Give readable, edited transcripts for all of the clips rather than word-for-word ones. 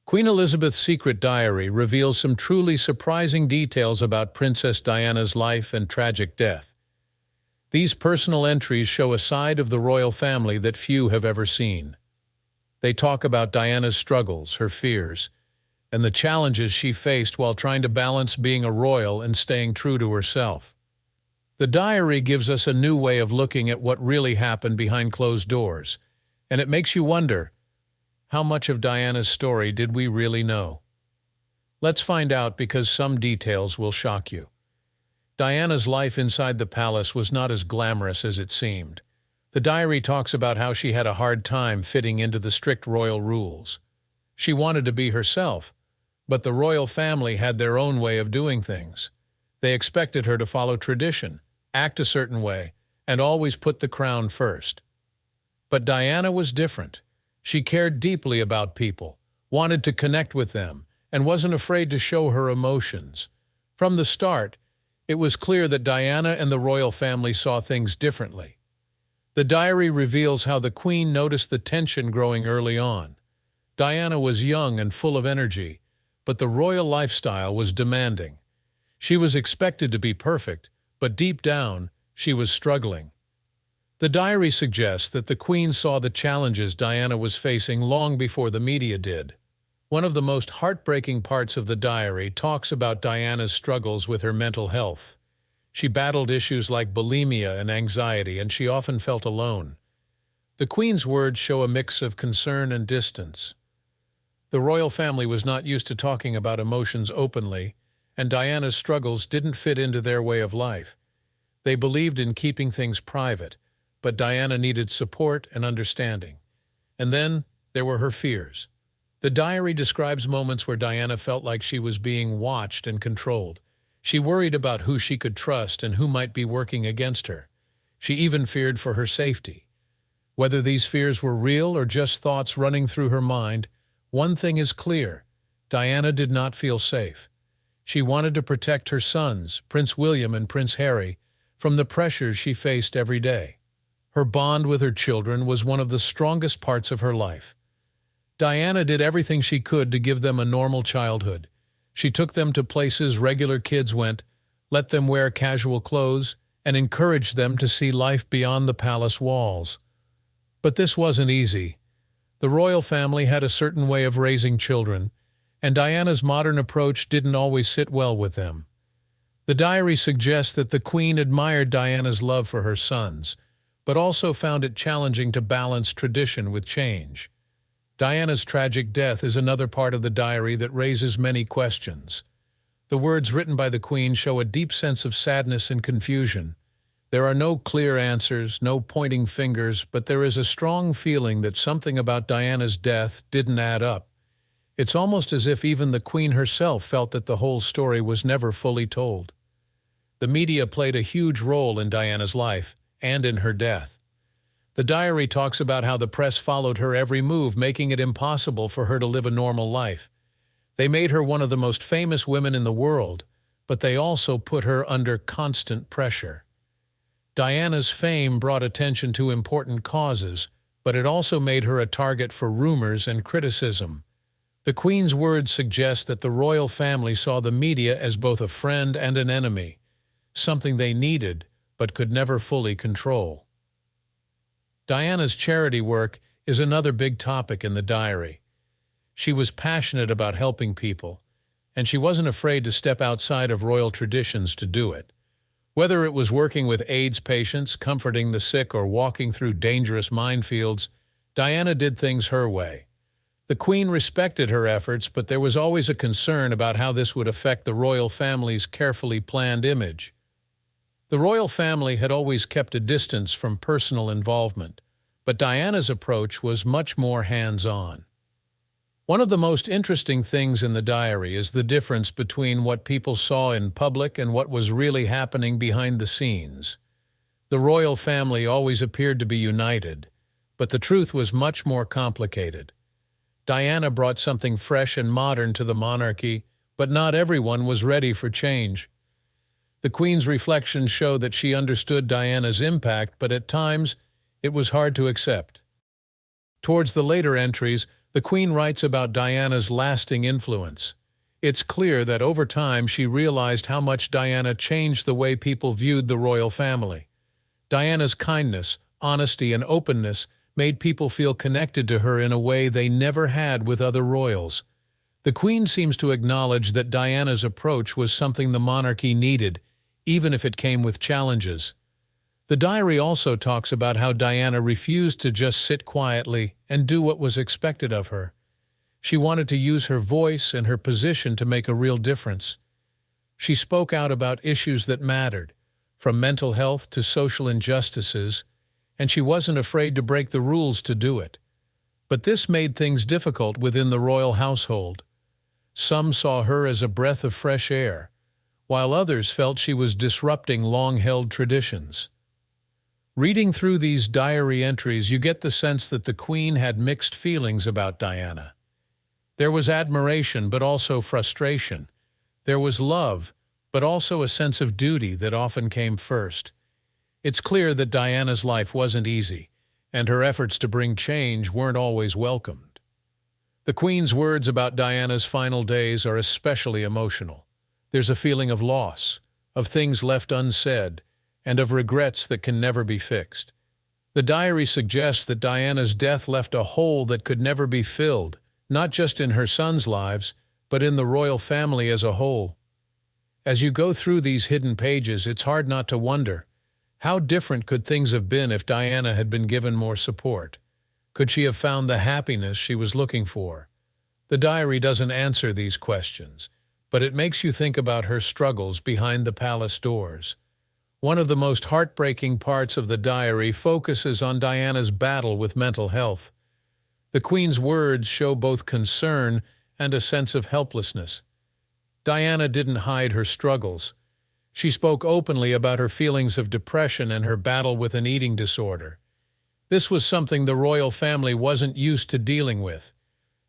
Queen Elizabeth's secret diary reveals some truly surprising details about Princess Diana's life and tragic death. These personal entries show a side of the royal family that few have ever seen. They talk about Diana's struggles, her fears, and the challenges she faced while trying to balance being a royal and staying true to herself. The diary gives us a new way of looking at what really happened behind closed doors, and it makes you wonder, how much of Diana's story did we really know? Let's find out, because some details will shock you. Diana's life inside the palace was not as glamorous as it seemed. The diary talks about how she had a hard time fitting into the strict royal rules. She wanted to be herself, but the royal family had their own way of doing things. They expected her to follow tradition, act a certain way, and always put the crown first. But Diana was different. She cared deeply about people, wanted to connect with them, and wasn't afraid to show her emotions. From the start, it was clear that Diana and the royal family saw things differently. The diary reveals how the Queen noticed the tension growing early on. Diana was young and full of energy, but the royal lifestyle was demanding. She was expected to be perfect, but deep down, she was struggling. The diary suggests that the Queen saw the challenges Diana was facing long before the media did. One of the most heartbreaking parts of the diary talks about Diana's struggles with her mental health. She battled issues like bulimia and anxiety, and she often felt alone. The Queen's words show a mix of concern and distance. The royal family was not used to talking about emotions openly, and Diana's struggles didn't fit into their way of life. They believed in keeping things private, but Diana needed support and understanding. And then there were her fears. The diary describes moments where Diana felt like she was being watched and controlled. She worried about who she could trust and who might be working against her. She even feared for her safety. Whether these fears were real or just thoughts running through her mind, one thing is clear: Diana did not feel safe. She wanted to protect her sons, Prince William and Prince Harry, from the pressures she faced every day. Her bond with her children was one of the strongest parts of her life. Diana did everything she could to give them a normal childhood. She took them to places regular kids went, let them wear casual clothes, and encouraged them to see life beyond the palace walls. But this wasn't easy. The royal family had a certain way of raising children, and Diana's modern approach didn't always sit well with them. The diary suggests that the Queen admired Diana's love for her sons, but also found it challenging to balance tradition with change. Diana's tragic death is another part of the diary that raises many questions. The words written by the Queen show a deep sense of sadness and confusion. There are no clear answers, no pointing fingers, but there is a strong feeling that something about Diana's death didn't add up. It's almost as if even the Queen herself felt that the whole story was never fully told. The media played a huge role in Diana's life and in her death. The diary talks about how the press followed her every move, making it impossible for her to live a normal life. They made her one of the most famous women in the world, but they also put her under constant pressure. Diana's fame brought attention to important causes, but it also made her a target for rumors and criticism. The Queen's words suggest that the royal family saw the media as both a friend and an enemy, something they needed but could never fully control. Diana's charity work is another big topic in the diary. She was passionate about helping people, and she wasn't afraid to step outside of royal traditions to do it. Whether it was working with AIDS patients, comforting the sick, or walking through dangerous minefields, Diana did things her way. The Queen respected her efforts, but there was always a concern about how this would affect the royal family's carefully planned image. The royal family had always kept a distance from personal involvement, but Diana's approach was much more hands-on. One of the most interesting things in the diary is the difference between what people saw in public and what was really happening behind the scenes. The royal family always appeared to be united, but the truth was much more complicated. Diana brought something fresh and modern to the monarchy, but not everyone was ready for change. The Queen's reflections show that she understood Diana's impact, but at times it was hard to accept. Towards the later entries, The Queen writes about Diana's lasting influence. It's clear that over time she realized how much Diana changed the way people viewed the royal family. Diana's kindness, honesty, and openness made people feel connected to her in a way they never had with other royals. The Queen seems to acknowledge that Diana's approach was something the monarchy needed, even if it came with challenges. The diary also talks about how Diana refused to just sit quietly and do what was expected of her. She wanted to use her voice and her position to make a real difference. She spoke out about issues that mattered, from mental health to social injustices, and she wasn't afraid to break the rules to do it. But this made things difficult within the royal household. Some saw her as a breath of fresh air, while others felt she was disrupting long-held traditions. Reading through these diary entries, you get the sense that the Queen had mixed feelings about Diana. There was admiration, but also frustration. There was love, but also a sense of duty that often came first. It's clear that Diana's life wasn't easy, and her efforts to bring change weren't always welcomed. The Queen's words about Diana's final days are especially emotional. There's a feeling of loss, of things left unsaid, and of regrets that can never be fixed. The diary suggests that Diana's death left a hole that could never be filled, not just in her sons' lives, but in the royal family as a whole. As you go through these hidden pages, it's hard not to wonder, how different could things have been if Diana had been given more support? Could she have found the happiness she was looking for? The diary doesn't answer these questions, but it makes you think about her struggles behind the palace doors. One of the most heartbreaking parts of the diary focuses on Diana's battle with mental health. The Queen's words show both concern and a sense of helplessness. Diana didn't hide her struggles. She spoke openly about her feelings of depression and her battle with an eating disorder. This was something the royal family wasn't used to dealing with.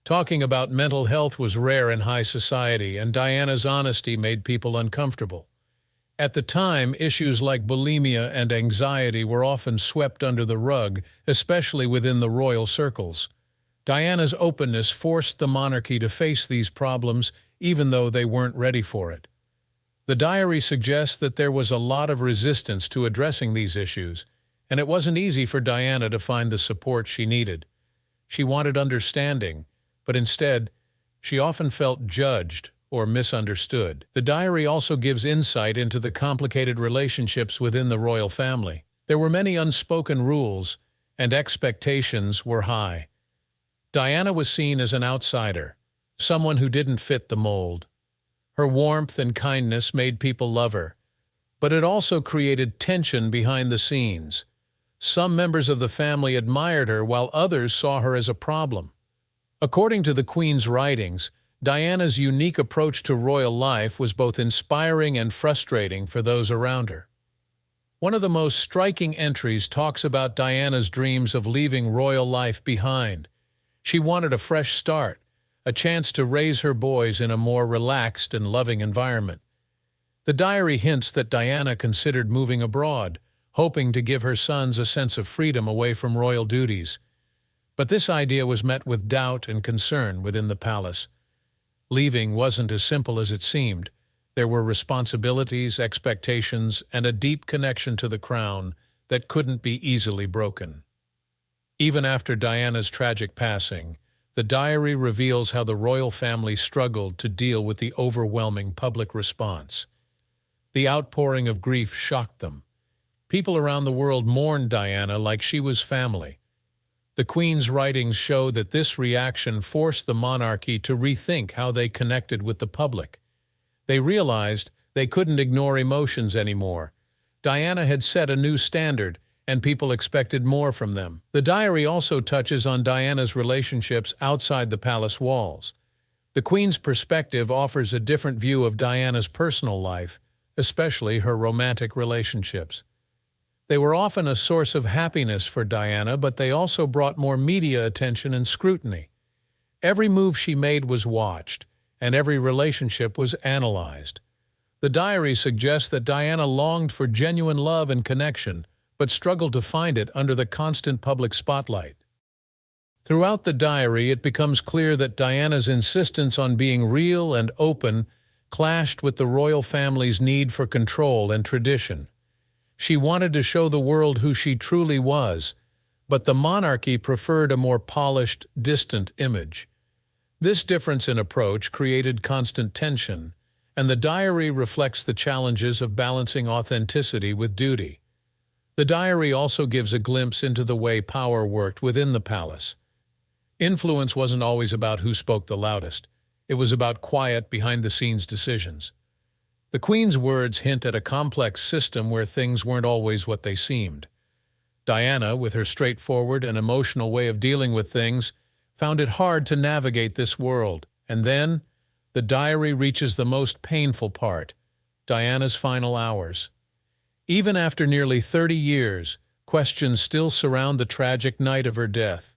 Talking about mental health was rare in high society, and Diana's honesty made people uncomfortable. At the time, issues like bulimia and anxiety were often swept under the rug, especially within the royal circles. Diana's openness forced the monarchy to face these problems, even though they weren't ready for it. The diary suggests that there was a lot of resistance to addressing these issues, and it wasn't easy for Diana to find the support she needed. She wanted understanding, but instead, she often felt judged or misunderstood. The diary also gives insight into the complicated relationships within the royal family. There were many unspoken rules, and expectations were high. Diana was seen as an outsider, someone who didn't fit the mold. Her warmth and kindness made people love her, but it also created tension behind the scenes. Some members of the family admired her while others saw her as a problem. According to the Queen's writings, Diana's unique approach to royal life was both inspiring and frustrating for those around her. One of the most striking entries talks about Diana's dreams of leaving royal life behind. She wanted a fresh start, a chance to raise her boys in a more relaxed and loving environment. The diary hints that Diana considered moving abroad, hoping to give her sons a sense of freedom away from royal duties. But this idea was met with doubt and concern within the palace. Leaving wasn't as simple as it seemed. There were responsibilities, expectations, and a deep connection to the crown that couldn't be easily broken. Even after Diana's tragic passing, the diary reveals how the royal family struggled to deal with the overwhelming public response. The outpouring of grief shocked them. People around the world mourned Diana like she was family. The Queen's writings show that this reaction forced the monarchy to rethink how they connected with the public. They realized they couldn't ignore emotions anymore. Diana had set a new standard, and people expected more from them. The diary also touches on Diana's relationships outside the palace walls. The Queen's perspective offers a different view of Diana's personal life, especially her romantic relationships. They were often a source of happiness for Diana, but they also brought more media attention and scrutiny. Every move she made was watched, and every relationship was analyzed. The diary suggests that Diana longed for genuine love and connection, but struggled to find it under the constant public spotlight. Throughout the diary, it becomes clear that Diana's insistence on being real and open clashed with the royal family's need for control and tradition. She wanted to show the world who she truly was, but the monarchy preferred a more polished, distant image. This difference in approach created constant tension, and the diary reflects the challenges of balancing authenticity with duty. The diary also gives a glimpse into the way power worked within the palace. Influence wasn't always about who spoke the loudest. It was about quiet, behind-the-scenes decisions. The Queen's words hint at a complex system where things weren't always what they seemed. Diana, with her straightforward and emotional way of dealing with things, found it hard to navigate this world. And then, the diary reaches the most painful part, Diana's final hours. Even after nearly 30 years, questions still surround the tragic night of her death.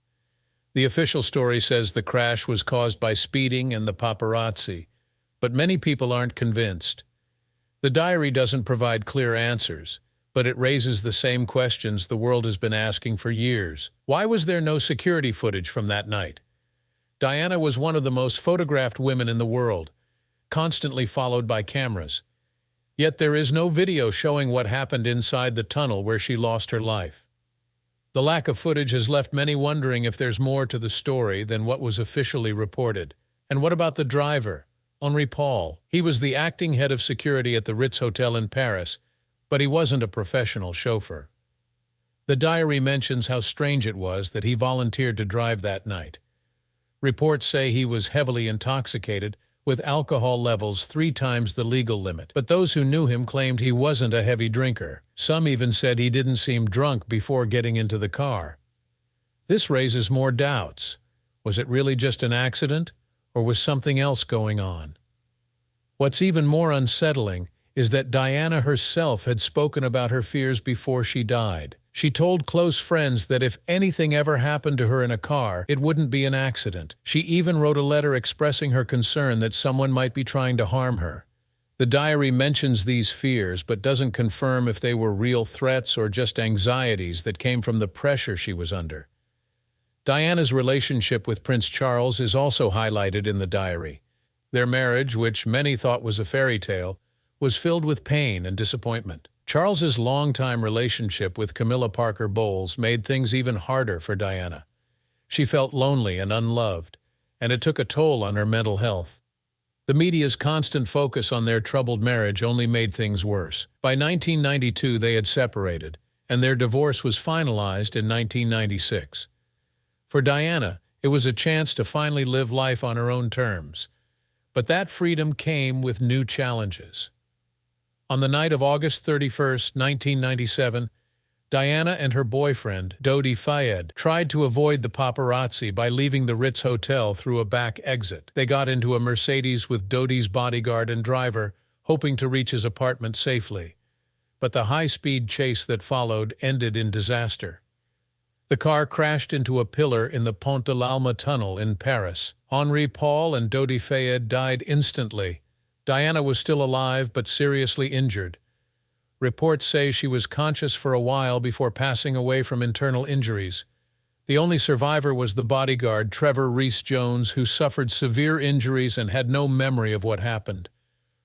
The official story says the crash was caused by speeding and the paparazzi, but many people aren't convinced. The diary doesn't provide clear answers, but it raises the same questions the world has been asking for years. Why was there no security footage from that night? Diana was one of the most photographed women in the world, constantly followed by cameras. Yet there is no video showing what happened inside the tunnel where she lost her life. The lack of footage has left many wondering if there's more to the story than what was officially reported. And what about the driver, Henri Paul? He was the acting head of security at the Ritz Hotel in Paris, but he wasn't a professional chauffeur. The diary mentions how strange it was that he volunteered to drive that night. Reports say he was heavily intoxicated, with alcohol levels 3 times the legal limit. But those who knew him claimed he wasn't a heavy drinker. Some even said he didn't seem drunk before getting into the car. This raises more doubts. Was it really just an accident, or was something else going on? What's even more unsettling is that Diana herself had spoken about her fears before she died. She told close friends that if anything ever happened to her in a car, it wouldn't be an accident. She even wrote a letter expressing her concern that someone might be trying to harm her. The diary mentions these fears but doesn't confirm if they were real threats or just anxieties that came from the pressure she was under. Diana's relationship with Prince Charles is also highlighted in the diary. Their marriage, which many thought was a fairy tale, was filled with pain and disappointment. Charles's longtime relationship with Camilla Parker Bowles made things even harder for Diana. She felt lonely and unloved, and it took a toll on her mental health. The media's constant focus on their troubled marriage only made things worse. By 1992, they had separated, and their divorce was finalized in 1996. For Diana, it was a chance to finally live life on her own terms. But that freedom came with new challenges. On the night of August 31, 1997, Diana and her boyfriend, Dodi Fayed, tried to avoid the paparazzi by leaving the Ritz Hotel through a back exit. They got into a Mercedes with Dodi's bodyguard and driver, hoping to reach his apartment safely. But the high-speed chase that followed ended in disaster. The car crashed into a pillar in the Pont de l'Alma tunnel in Paris. Henri Paul and Dodi Fayed died instantly. Diana was still alive but seriously injured. Reports say she was conscious for a while before passing away from internal injuries. The only survivor was the bodyguard, Trevor Rees-Jones, who suffered severe injuries and had no memory of what happened.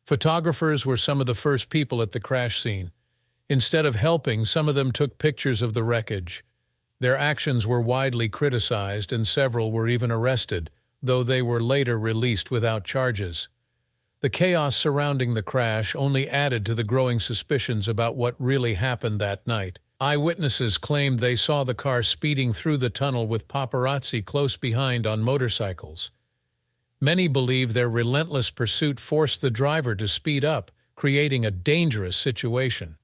Photographers were some of the first people at the crash scene. Instead of helping, some of them took pictures of the wreckage. Their actions were widely criticized and several were even arrested, though they were later released without charges. The chaos surrounding the crash only added to the growing suspicions about what really happened that night. Eyewitnesses claimed they saw the car speeding through the tunnel with paparazzi close behind on motorcycles. Many believe their relentless pursuit forced the driver to speed up, creating a dangerous situation.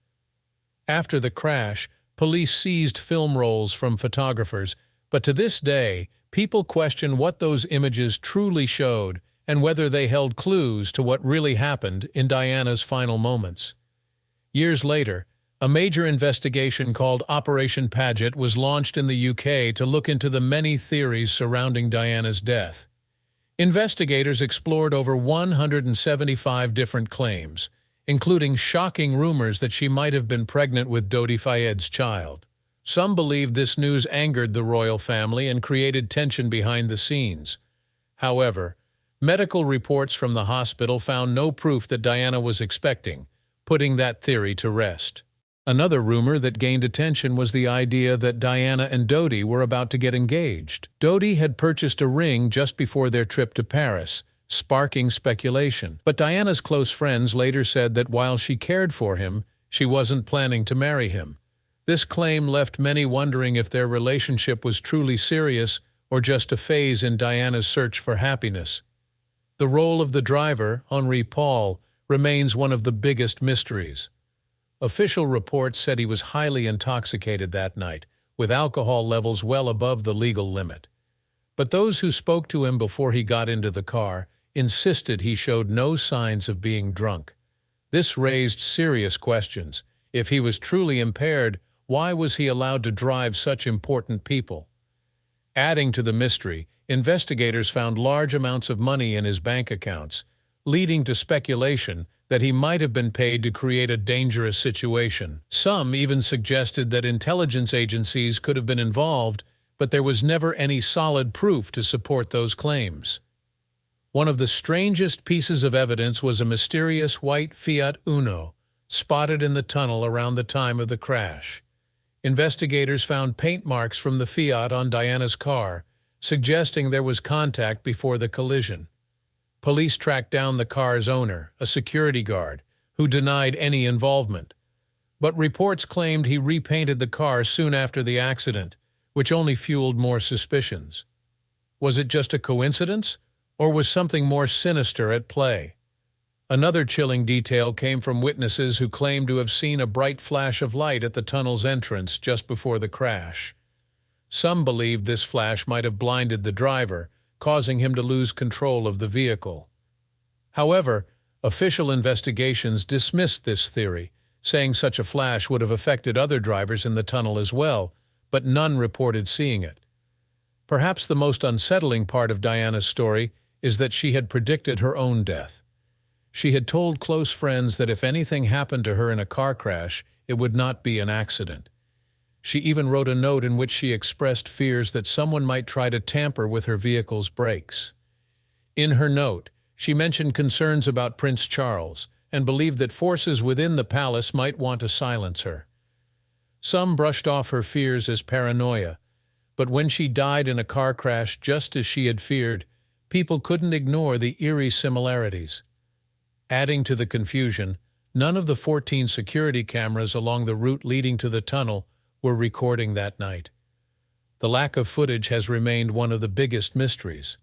After the crash, police seized film rolls from photographers, but to this day, people question what those images truly showed and whether they held clues to what really happened in Diana's final moments. Years later, a major investigation called Operation Paget was launched in the UK to look into the many theories surrounding Diana's death. Investigators explored over 175 different claims, including shocking rumors that she might have been pregnant with Dodi Fayed's child. Some believe this news angered the royal family and created tension behind the scenes. However, medical reports from the hospital found no proof that Diana was expecting, putting that theory to rest. Another rumor that gained attention was the idea that Diana and Dodi were about to get engaged. Dodi had purchased a ring just before their trip to Paris, sparking speculation. But Diana's close friends later said that while she cared for him, she wasn't planning to marry him. This claim left many wondering if their relationship was truly serious or just a phase in Diana's search for happiness. The role of the driver, Henri Paul, remains one of the biggest mysteries. Official reports said he was highly intoxicated that night, with alcohol levels well above the legal limit. But those who spoke to him before he got into the car insisted he showed no signs of being drunk. This raised serious questions. If he was truly impaired, why was he allowed to drive such important people? Adding to the mystery, investigators found large amounts of money in his bank accounts, leading to speculation that he might have been paid to create a dangerous situation. Some even suggested that intelligence agencies could have been involved, but there was never any solid proof to support those claims. One of the strangest pieces of evidence was a mysterious white Fiat Uno, spotted in the tunnel around the time of the crash. Investigators found paint marks from the Fiat on Diana's car, suggesting there was contact before the collision. Police tracked down the car's owner, a security guard, who denied any involvement. But reports claimed he repainted the car soon after the accident, which only fueled more suspicions. Was it just a coincidence, or was something more sinister at play? Another chilling detail came from witnesses who claimed to have seen a bright flash of light at the tunnel's entrance just before the crash. Some believed this flash might have blinded the driver, causing him to lose control of the vehicle. However, official investigations dismissed this theory, saying such a flash would have affected other drivers in the tunnel as well, but none reported seeing it. Perhaps the most unsettling part of Diana's story is that she had predicted her own death. She had told close friends that if anything happened to her in a car crash, it would not be an accident. She even wrote a note in which she expressed fears that someone might try to tamper with her vehicle's brakes. In her note, she mentioned concerns about Prince Charles and believed that forces within the palace might want to silence her. Some brushed off her fears as paranoia, but when she died in a car crash just as she had feared, people couldn't ignore the eerie similarities. Adding to the confusion, none of the 14 security cameras along the route leading to the tunnel were recording that night. The lack of footage has remained one of the biggest mysteries.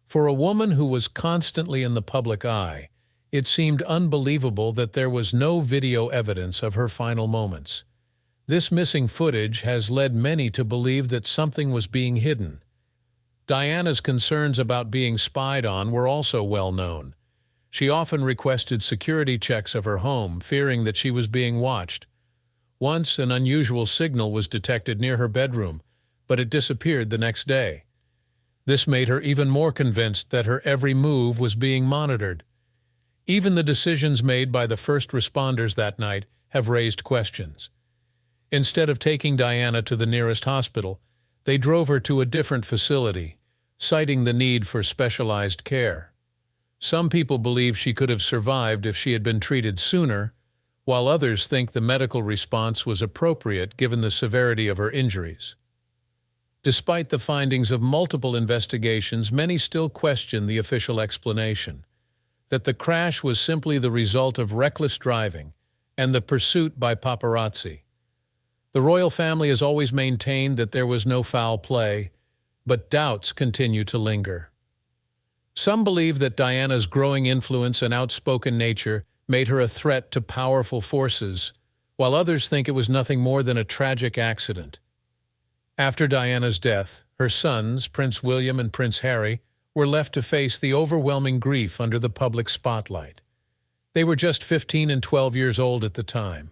For a woman who was constantly in the public eye, it seemed unbelievable that there was no video evidence of her final moments. This missing footage has led many to believe that something was being hidden. Diana's concerns about being spied on were also well known. She often requested security checks of her home, fearing that she was being watched. Once, an unusual signal was detected near her bedroom, but it disappeared the next day. This made her even more convinced that her every move was being monitored. Even the decisions made by the first responders that night have raised questions. Instead of taking Diana to the nearest hospital, they drove her to a different facility, citing the need for specialized care. Some people believe she could have survived if she had been treated sooner, while others think the medical response was appropriate given the severity of her injuries. Despite the findings of multiple investigations, many still question the official explanation, that the crash was simply the result of reckless driving and the pursuit by paparazzi. The royal family has always maintained that there was no foul play, but doubts continue to linger. Some believe that Diana's growing influence and outspoken nature made her a threat to powerful forces, while others think it was nothing more than a tragic accident. After Diana's death, her sons, Prince William and Prince Harry, were left to face the overwhelming grief under the public spotlight. They were just 15 and 12 years old at the time.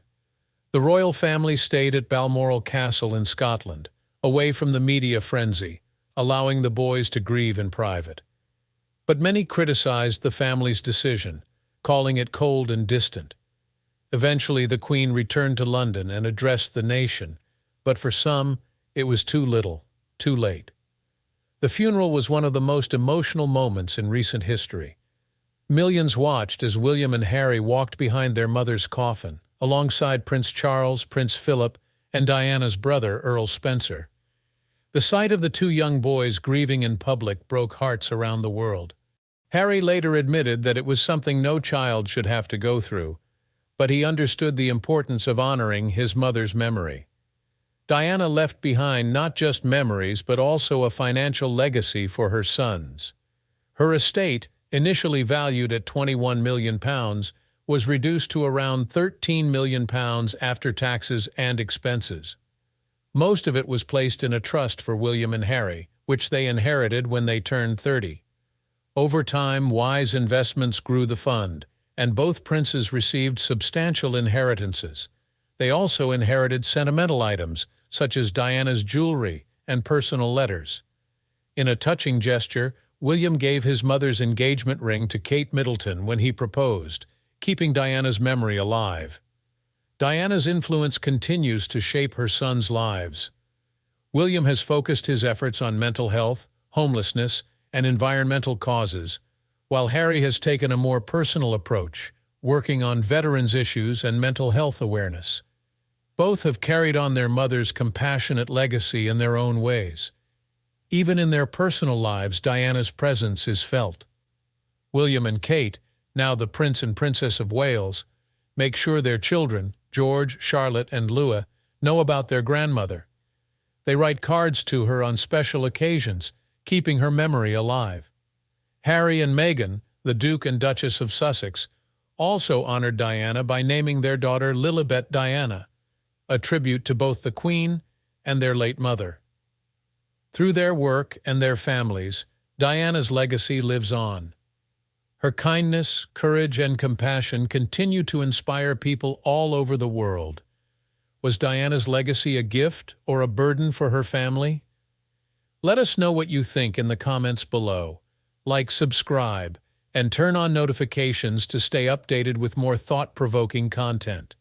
The royal family stayed at Balmoral Castle in Scotland, away from the media frenzy, allowing the boys to grieve in private. But many criticized the family's decision, calling it cold and distant. Eventually, the Queen returned to London and addressed the nation, But for some, it was too little, too late. The funeral was one of the most emotional moments in recent history. Millions watched as William and Harry walked behind their mother's coffin, alongside Prince Charles, Prince Philip, and Diana's brother, Earl Spencer. The sight of the two young boys grieving in public broke hearts around the world. Harry later admitted that it was something no child should have to go through, but he understood the importance of honoring his mother's memory. Diana left behind not just memories but also a financial legacy for her sons. Her estate, initially valued at £21 million, was reduced to around £13 million after taxes and expenses. Most of it was placed in a trust for William and Harry, which they inherited when they turned 30. Over time, wise investments grew the fund, and both princes received substantial inheritances. They also inherited sentimental items, such as Diana's jewelry and personal letters. In a touching gesture, William gave his mother's engagement ring to Kate Middleton when he proposed, keeping Diana's memory alive. Diana's influence continues to shape her sons' lives. William has focused his efforts on mental health, homelessness, and environmental causes, while Harry has taken a more personal approach, working on veterans' issues and mental health awareness. Both have carried on their mother's compassionate legacy in their own ways. Even in their personal lives, Diana's presence is felt. William and Kate, now the Prince and Princess of Wales, make sure their children, George, Charlotte, and Lua, know about their grandmother. They write cards to her on special occasions, keeping her memory alive. Harry and Meghan, the Duke and Duchess of Sussex, also honored Diana by naming their daughter Lilibet Diana, a tribute to both the Queen and their late mother. Through their work and their families, Diana's legacy lives on. Her kindness, courage, and compassion continue to inspire people all over the world. Was Diana's legacy a gift or a burden for her family? Let us know what you think in the comments below. Like, subscribe, and turn on notifications to stay updated with more thought-provoking content.